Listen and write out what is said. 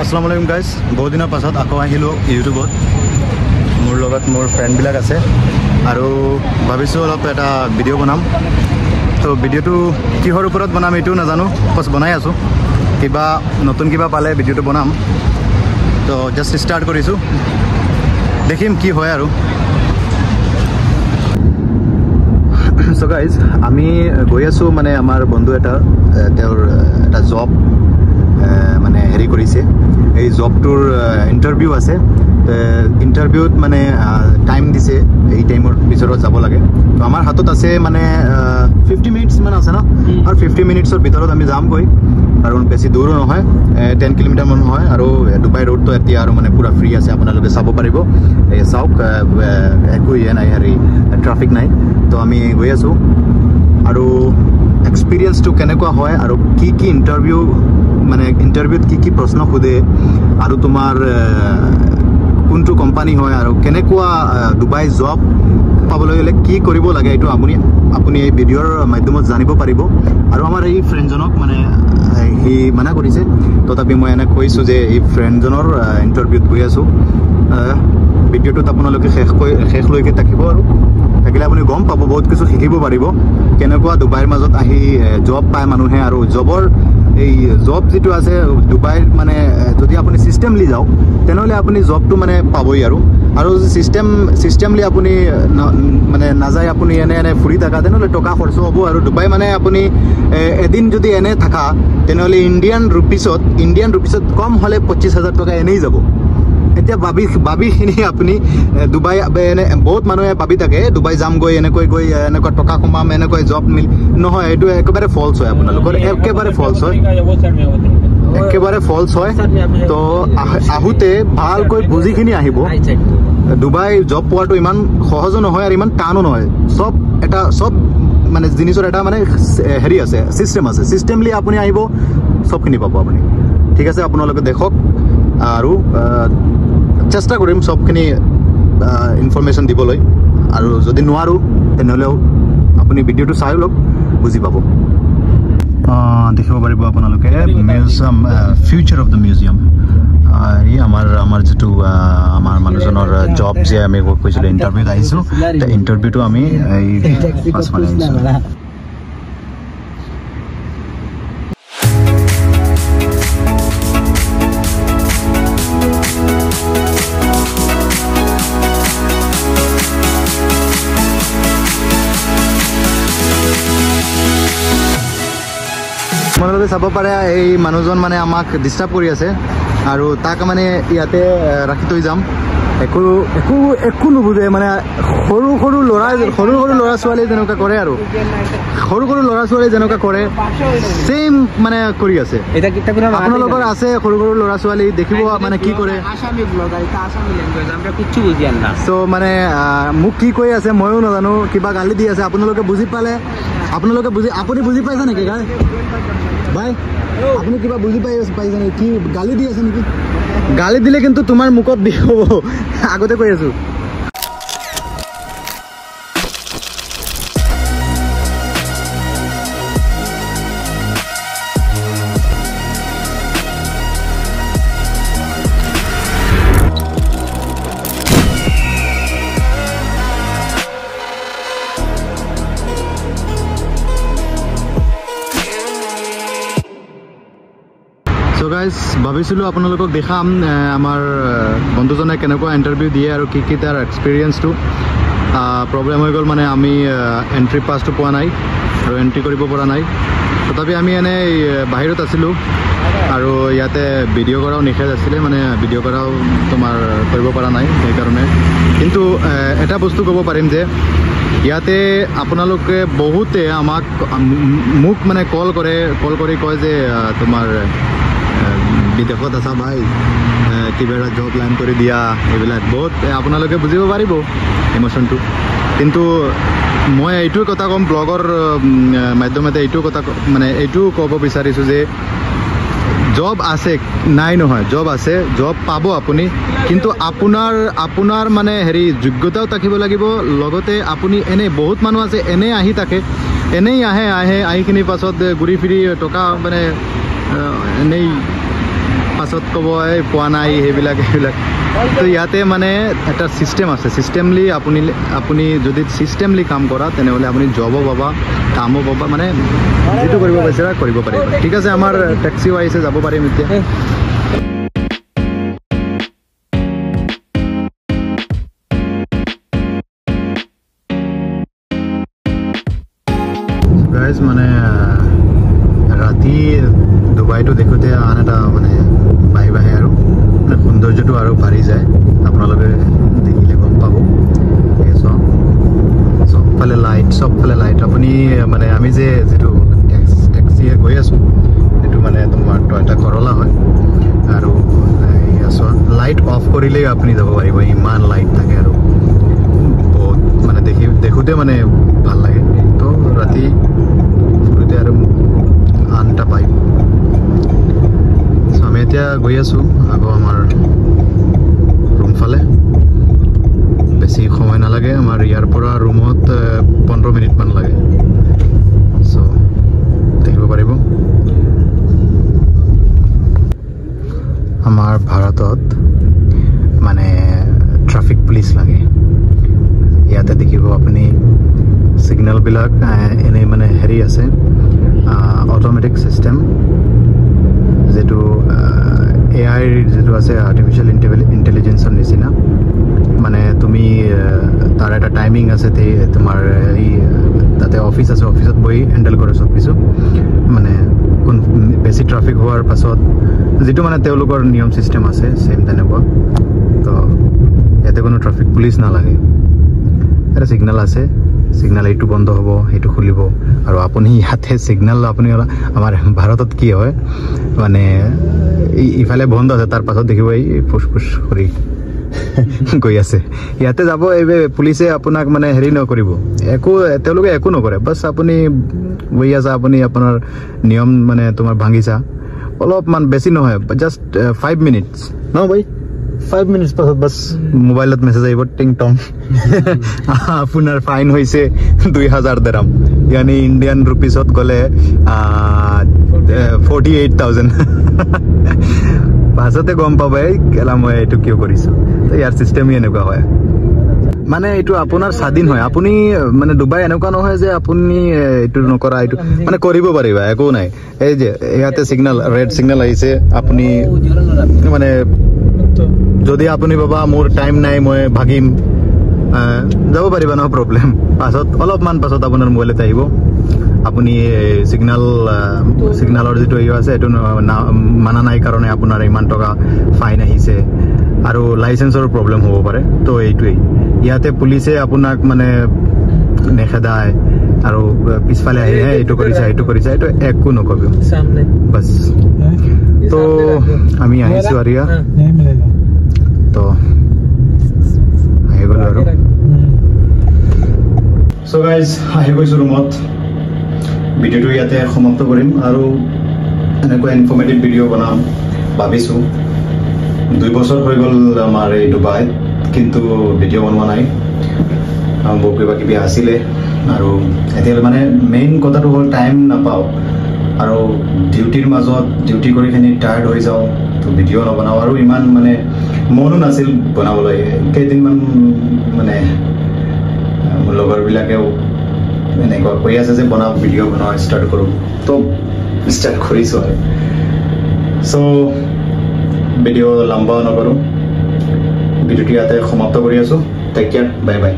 আসসালামু আলাইকুম গাইজ বহুত দিনৰ পাছত আকৌ আহিলোঁ ইউটিউবত মোৰ লগত মোৰ ফ্ৰেণ্ডবিলাক আছে আৰু ভাবিছোঁ অলপ এটা ভিডিঅ' বনাম তো ভিডিঅ'টো কিহৰ ওপৰত বনাম এইটো নাজানো বছ বনাই আছোঁ কিবা নতুন কিবা পালে ভিডিঅ'টো বনাম তো জাষ্ট ষ্টাৰ্ট কৰিছোঁ দেখিম কি হয় আৰু সো গাইজ আমি গৈ আছোঁ মানে আমাৰ বন্ধু এটাৰ তেওঁৰ এটা জব মানে হেৰি কৰিছে এই জবটোৰ ইণ্টাৰভিউ আছে ইণ্টাৰভিউত মানে টাইম দিছে এই টাইমৰ ভিতৰত যাব লাগে তো আমাৰ হাতত আছে মানে 50 মিনিটছ মান আছে ন আৰু 50 মিনিটছৰ ভিতৰত আমি যামগৈ কাৰণ বেছি দূৰো নহয় 10 কিলোমিটাৰ মান হয় আৰু ডুবাই ৰোডটো এতিয়া আৰু মানে পুৰা ফ্ৰী আছে আপোনালোকে চাব পাৰিব এই চাওক একো ইয়ে নাই হেৰি ট্ৰাফিক নাই তো আমি গৈ আছোঁ আৰু এক্সপিৰিয়েঞ্চটো কেনেকুৱা হয় আৰু কি কি ইণ্টাৰভিউ মানে ইণ্টাৰভিউত কি কি প্ৰশ্ন সোধে আৰু তোমাৰ কোনটো কোম্পানী হয় আৰু কেনেকুৱা ডুবাই জব পাবলৈ গ'লে কি কৰিব লাগে এইটো আপুনি এই ভিডিঅ'ৰ মাধ্যমত জানিব পাৰিব আৰু আমাৰ এই ফ্ৰেণ্ডজনক মানে সি মানা কৰিছে তথাপি মই এনে কৈছোঁ যে এই ফ্ৰেণ্ডজনৰ ইণ্টাৰভিউত গৈ আছোঁ ভিডিঅ'টোত আপোনালোকে শেষলৈকে থাকিব আৰু থাকিলে আপুনি গম পাব বহুত কিছু শিকিব পাৰিব কেনেকুৱা ডুবাইৰ মাজত আহি জব পায় মানুহে আৰু জবৰ এই জব যিটো আছে ডুবাইৰ মানে যদি আপুনি চিষ্টেমলি যাওক তেনেহ'লে আপুনি জবটো মানে পাবই আৰু চিষ্টেমলি আপুনি মানে নাযায় আপুনি এনে ফুৰি থাকা তেনেহ'লে টকা খৰচ হ'ব আৰু ডুবাই মানে আপুনি এদিন যদি এনে থাকা তেনেহ'লে ইণ্ডিয়ান ৰুপিছত কম হ'লে 25,000 টকা এনেই যাব এতিয়া ভাবিখিনি আপুনি ডুবাই এনে বহুত মানুহে ভাবি থাকে ডুবাই যাম গৈ এনেকৈ গৈ এনেকুৱা টকা কমাম এনেকৈ জব নহয় এইটো একেবাৰে ফল্ছ হয় আপোনালোকৰ একেবাৰে ফল্ছ হয় তো আহোঁতে ভালকৈ বুজিখিনি আহিব ডুবাই জব পোৱাটো ইমান সহজো নহয় আৰু ইমান টানো নহয় চব মানে জিনিসৰ এটা মানে হেৰি আছে চিষ্টেম আছে চিষ্টেমলি আপুনি আহিব চবখিনি পাব আপুনি ঠিক আছে আপোনালোকে দেখক আৰু চেষ্টা কৰিম সবখিনি ইনফৰমেশ্যন দিবলৈ আৰু যদি নোৱাৰোঁ তেনেহ'লেও আপুনি ভিডিঅ'টো চাই লওক বুজি পাব দেখিব পাৰিব আপোনালোকে museum future of the museum এই আমাৰ যিটো আমাৰ মানুহজনৰ জব যে আমি কৈছিলোঁ ইণ্টাৰভিউত আহিছোঁ ইণ্টাৰভিউটো আমি এই পাছফালে আহিছোঁ আপোনালোকে চাব পাৰে এই মানুহজন মানে আমাক ডিষ্টাৰ্ব কৰি আছে আৰু তাক মানে ইয়াতে ৰাখি থৈ যাম একো নুবুজে মানে সৰু ল'ৰা ছোৱালী যেনেকুৱা কৰে আৰু সৰু ল'ৰা ছোৱালী যেনেকুৱা কৰে চেম মানে কৰি আছে আপোনালোকৰ আছে সৰু ল'ৰা ছোৱালী দেখিব মানে কি কৰে চ' মানে মোক কি কৈ আছে ময়ো নাজানো কিবা গালি দি আছে আপোনালোকে বুজি পালে আপুনি বুজি পাইছে নেকি ভাই আপুনি কিবা বুজি পাইছে নেকি কি গালি দি আছে নেকি গালি দিলে কিন্তু তোমাৰ মুখত বিষ হ'ব আগতে কৈ আছোঁ গাইজ ভাবিছিলোঁ আপোনালোকক দেখাম আমাৰ বন্ধুজনে কেনেকুৱা ইণ্টাৰভিউ দিয়ে আৰু কি তাৰ এক্সপিৰিয়েঞ্চটো প্ৰব্লেম হৈ গ'ল মানে আমি এণ্ট্ৰি পাছটো পোৱা নাই আৰু এণ্ট্ৰি কৰিব পৰা নাই তথাপি আমি এনেই বাহিৰত আছিলোঁ আৰু ইয়াতে ভিডিঅ' কৰাও নিষেধ আছিলে মানে ভিডিঅ' কৰাও তোমাৰ কৰিব পৰা নাই সেইকাৰণে কিন্তু এটা বস্তু ক'ব পাৰিম যে ইয়াতে আপোনালোকে বহুতে মোক মানে কল কৰি কয় যে তোমাৰ বিদেশত আছা ভাই কিবা এটা জব লাইন কৰি দিয়া এইবিলাক বহুত আপোনালোকে বুজিব পাৰিব ইম'শ্যনটো কিন্তু মই এইটোৱে কথা ক'ম ব্লগৰ মাধ্যমতে এইটো ক'ব বিচাৰিছোঁ যে জব আছে নাই নহয় জব আছে জব পাব আপুনি কিন্তু আপোনাৰ মানে হেৰি যোগ্যতাও থাকিব লাগিব লগতে আপুনি এনেই বহুত মানুহ আছে এনেই আহি থাকে এনেই আহিখিনি পাছত ঘূৰি ফিৰি টকা মানে এনেই পাছত ক'ব এই পোৱা নাই সেইবিলাক তো ইয়াতে মানে এটা চিষ্টেম আছে চিষ্টেমলি আপুনি যদি চিষ্টেমলি কাম কৰা তেনেহ'লে আপুনি জবো পাবা কামো পাবা মানে যিটো কৰিব বিচাৰা কৰিব পাৰিব ঠিক আছে আমাৰ টেক্সিও আহিছে যাব পাৰিম এতিয়া গাইজ মানে ৰাতি ডুবাইটো দেখোঁতে আন এটা মানে বাঢ়ে আৰু মানে সৌন্দৰ্যটো আৰু বাঢ়ি যায় আপোনালোকে দেখিলে গম পাব চবফালে লাইট আপুনি মানে আমি যে যিটো টেক্সিয়ে গৈ আছোঁ সেইটো মানে তোমাৰ টয়টা কৰলা হয় আৰু লাইট অফ কৰিলেই আপুনি যাব পাৰিব ইমান লাইট থাকে আৰু বহুত মানে দেখোঁতে মানে ভাল লাগে তো ৰাতি ফুৰোঁতে আৰু আন এটা পাইপ চ' আমি এতিয়া গৈ আছোঁ আকৌ আমাৰ ৰুম ফালে বেছি সময় নালাগে আমাৰ ইয়াৰ পৰা ৰুমত 15 মিনিটমান লাগে চ' দেখিব পাৰিব আমাৰ ভাৰতত মানে ট্ৰাফিক পুলিচ লাগে ইয়াতে দেখিব আপুনি সিগনেলবিলাক এনেই মানে হেৰি আছে অট'মেটিক চিষ্টেম যেটো AI যেটো আছে আৰ্টিফিচিয়েল ইণ্টেলিজেন্সৰ নিচিনা মানে তুমি তাৰ এটা টাইমিং আছে তোমাৰ এই তাতে অফিচ আছে অফিচত বহি হেণ্ডেল কৰে চব কিছু মানে কোন বেছি ট্ৰাফিক হোৱাৰ পাছত যেটো মানে তেওঁলোকৰ নিয়ম চিষ্টেম আছে সেম তেনেকুৱা তো ইয়াতে কোনো ট্ৰাফিক পুলিচ নালাগে এটা সিগনেল আছে সিগনেল এইটো বন্ধ হ'ব এইটো খুলিব আৰু আপুনি ইয়াতে সিগনেল আপুনি আমাৰ ভাৰতত কি হয় মানে ইফালে বন্ধ আছে তাৰ পাছত দেখিব এই ফুসফুস কৰি গৈ আছে ইয়াতে যাব এই পুলিচে আপোনাক মানে হেৰি নকৰিব তেওঁলোকে একো নকৰে বাছ আপুনি গৈ আছে আপুনি আপোনাৰ নিয়ম মানে তোমাৰ ভাঙিছা অলপমান বেছি নহয় জাষ্ট 5 মিনিটছ ন ভাই 5 মিনিটছ পাছত বাছ মোবাইলত মেছেজ আহিব টিং টং আপোনাৰ ফাইন হৈছে 2000 দিৰহাম यानी इंडियन रुपीसत गले 48,000 পাছতে গম পাবে কেলা মই এটো কিয় কৰিছো তো ইয়াৰ সিস্টেমই এনেকুৱা হয় মানে এটো আপোনাৰ স্বাধীন হয় আপুনি মানে দুবাই এনেকুৱা নহয় যে আপুনি এটো নকৰা এটো মানে কৰিব পাৰিবা একো নাই এই যে ইয়াতে সিগনেল ৰেড সিগনেল আহিছে আপুনি মানে যদি আপুনি বাবা মোৰ টাইম নাই মই ভাগিম যাব পাৰিবা ন প্ৰবলেম পাছত অলপমান পাছত আপোনাৰ মোবাইলতে আহিব আপুনি সিগনেলৰ যেটো ইউ আছে এটো মানা নাই কাৰণে আপোনাৰ ইমান টকা ফাইন আহিছে আৰু লাইসেন্সৰ প্ৰবলেম হ'ব পাৰে তো এইটোই ইয়াতে পুলিচে আপোনাক মানে নেখেদায় আৰু পিছফালে আহি এইটো কৰিছে এইটো একো নকব সামনে বস তো আমি আহিছো আৰিয়া তো So guys, আহি গৈছো ৰুমত ভিডিওটো ইয়াতে সমাপ্ত কৰিম আৰু এনেকুৱা ইনফৰ্মেটিভ ভিডিও বনাম ভাবিছো 2 বছৰ হৈ গ'ল আমাৰ এই ডুবাই কিন্তু ভিডিও বনোৱা নাই বহুত কিবা আছিলে আৰু এতিয়া মানে মেইন কথাটো হ'ল টাইম নাপাও আৰু ডিউটিৰ মাজত ডিউটি কৰি কিনি টায়াৰ্ড হৈ যাওঁ তো ভিডিও নবনাও আৰু ইমান মানে মনো নাছিল বনাবলৈ কেইদিনমান মানে লগৰবিলাকেও এনেকুৱা কৈ আছে যে বনাও ভিডিও বনাও ষ্টাৰ্ট কৰোঁ তো ষ্টাৰ্ট কৰিছোঁ আৰু চ' ভিডিও লম্বা নকৰোঁ ভিডিওটো ইয়াতে সমাপ্ত কৰি আছোঁ টেক কেয়াৰ বাই বাই